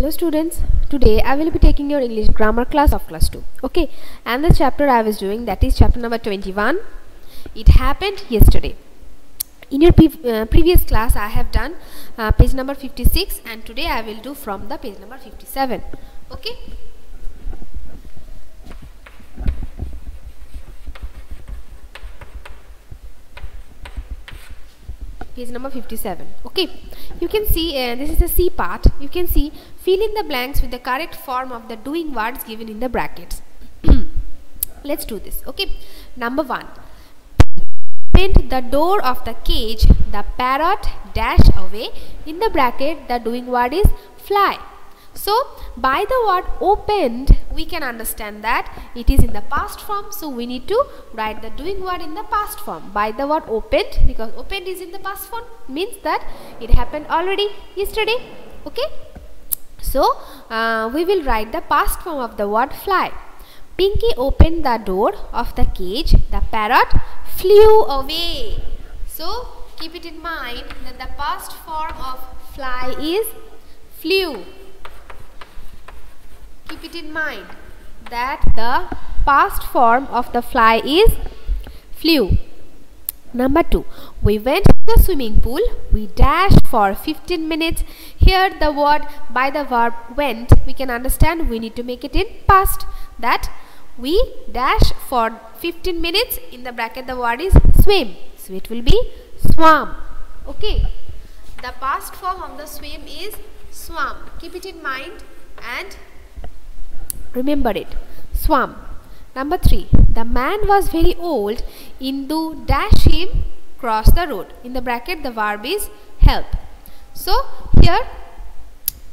Hello students, today I will be taking your English grammar class of class 2. Okay, and the chapter I was doing, that is chapter number 21. It happened yesterday. In your previous class I have done page number 56, and today I will do from the page number 57. Okay. Page number 57. Okay, you can see this is the C part. You can see fill in the blanks with the correct form of the doing words given in the brackets. Let's do this. Okay, number 1. Opened the door of the cage, the parrot dashed away. In the bracket the doing word is fly. So by the word opened we can understand that it is in the past form, so we need to write the doing word in the past form by the word opened, because opened is in the past form, means that it happened already yesterday. Okay, so we will write the past form of the word fly. Pinky opened the door of the cage, the parrot flew away. So keep it in mind that the past form of fly is flew. Keep it in mind that the past form of the fly is flew. Number 2. We went to the swimming pool. We dashed for 15 minutes. Here the word by the verb went, we can understand we need to make it in past, that we dash for 15 minutes. In the bracket the word is swim, so it will be swam. Okay, the past form of the swim is swam. Keep it in mind and remember it, swam. Number 3. The man was very old. Indu dash him cross the road. In the bracket the verb is help. So here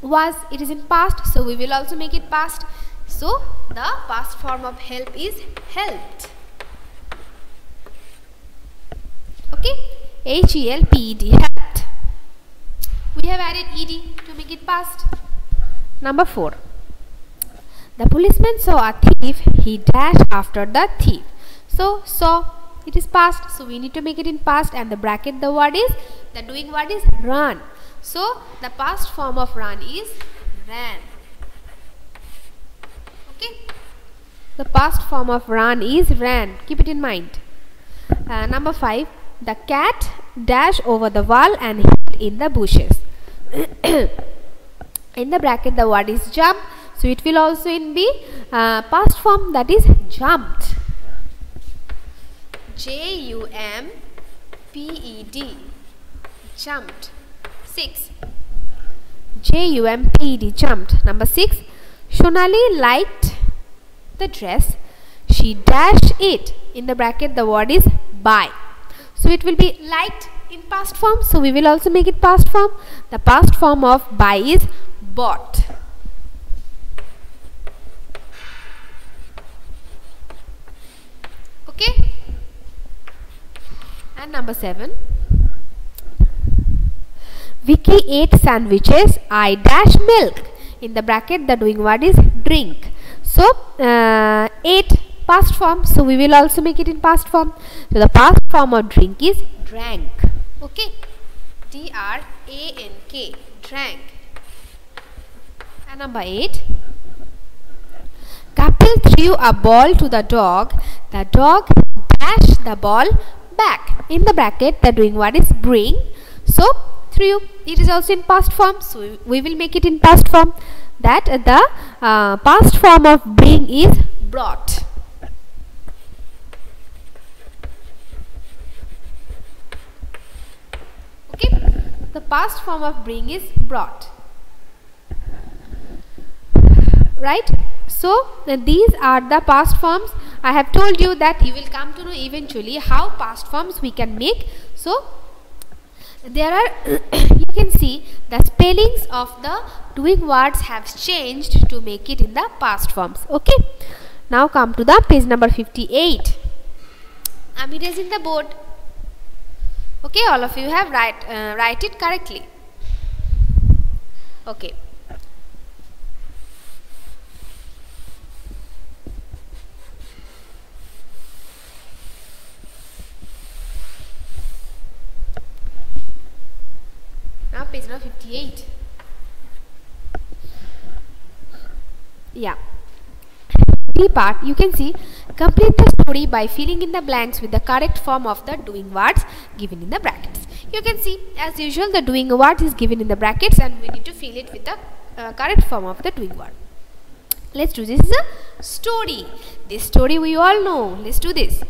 was, it is in past, so we will also make it past. So the past form of help is helped. Okay, H-E-L-P-E-D, helped. We have added ed to make it past. Number 4. The policeman saw a thief. He dashed after the thief. So saw, it is past, so we need to make it in past, and the bracket the word is, the doing word is run. So the past form of run is ran. Okay, the past form of run is ran. Keep it in mind. Number 5. The cat dashed over the wall and hid in the bushes. In the bracket the word is jump, so it will also be past form, that is jumped. J-U-M-P-E-D, jumped. 6. J-U-M-P-E-D, jumped. Number 6. Shonali liked the dress. She dashed it. In the bracket the word is buy, so it will be liked in past form, so we will also make it past form. The past form of buy is bought. Okay, and number 7. Vicky ate sandwiches. I dash milk. In the bracket the doing word is drink. So ate past form, so we will also make it in past form. So the past form of drink is drank. Okay, D-R-A-N-K, drank. And number 8. Kapil threw a ball to the dog. The dog dashed the ball back. In the bracket the doing word is bring. So threw, it is also in past form, so we will make it in past form, that the past form of bring is brought. Okay, the past form of bring is brought. Right, so these are the past forms. I have told you that you will come to know eventually how past forms we can make. So there are you can see the spellings of the doing words have changed to make it in the past forms. Okay, now come to the page number 58. I am erasing the board. Okay, all of you have write it correctly. Okay, now page number 58. Yeah. D part, you can see, complete the story by filling in the blanks with the correct form of the doing words given in the brackets. You can see, as usual, the doing word is given in the brackets and we need to fill it with the correct form of the doing word. Let's do this. This is a story. This story we all know. Let's do this.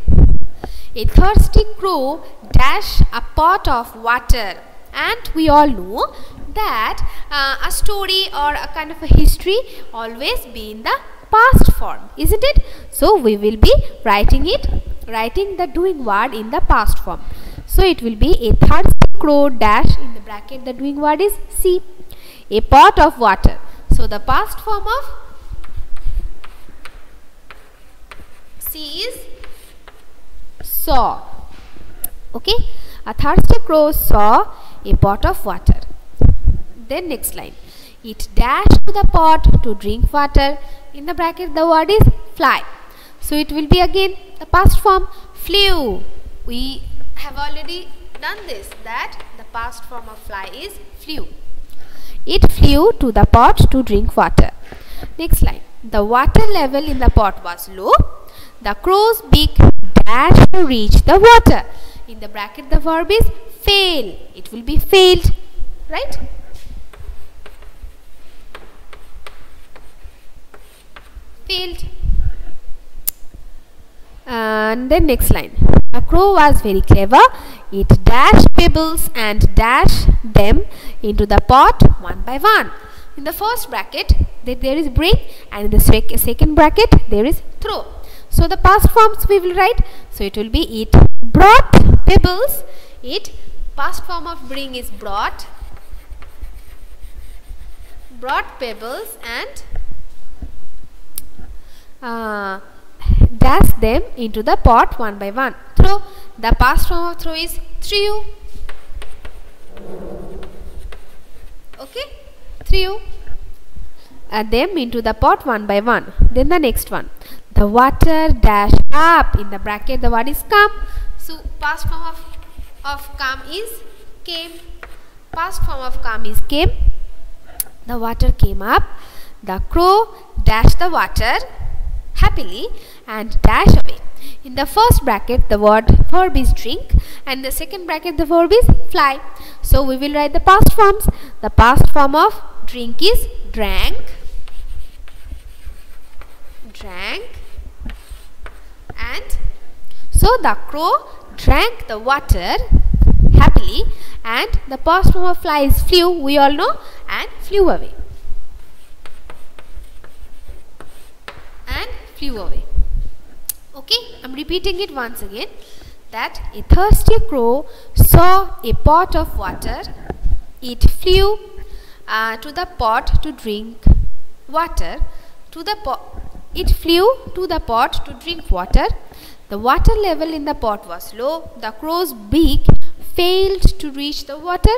A thirsty crow dashed a pot of water, and we all know that a story or a kind of a history always be in the past form, isn't it? So we will be writing the doing word in the past form. So it will be a thirsty crow dash, in the bracket the doing word is see, a pot of water. So the past form of see is saw. Okay, a thirsty crow saw a pot of water. Then next line, it dashed to the pot to drink water. In the bracket the word is fly. So it will be again the past form flew. We have already done this, that the past form of fly is flew. It flew to the pot to drink water. Next line, the water level in the pot was low. The crow's beak dashed to reach the water. In the bracket the verb is fail. It will be failed, right? Failed. And then next line, the crow was very clever. It dashed pebbles and dashed them into the pot one by one. In the first bracket there is bring, and in the second bracket there is throw. So the past forms we will write. So it will be it brought pebbles. It past form of bring is brought pebbles and dash them into the pot one by one. Throw, the past form of throw is threw. Okay, threw them into the pot one by one. Then the next one, the water dashed up. In the bracket the word is come. So past form of come is came. Past form of come is came. The water came up. The crow dashed the water happily and dash away. In the first bracket the verb is drink, and the second bracket the verb is fly. So we will write the past forms. The past form of drink is drank, and so the crow drank the water happily, and the past form of fly is flew, we all know, and flew away. Okay, I'm repeating it once again, that a thirsty crow saw a pot of water. It flew to the pot to drink water. It flew to the pot to drink water. The water level in the pot was low. The crow's beak failed to reach the water.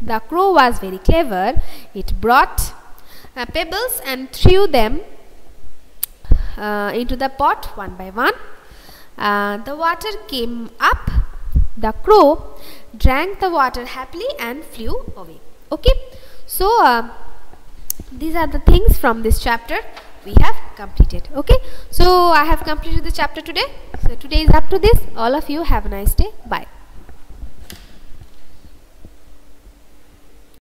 The crow was very clever. It brought pebbles and threw them into the pot one by one. The water came up. The crow drank the water happily and flew away. Okay, so these are the things from this chapter we have completed. Okay, so I have completed the chapter today. So today is up to this. All of you have a nice day. Bye.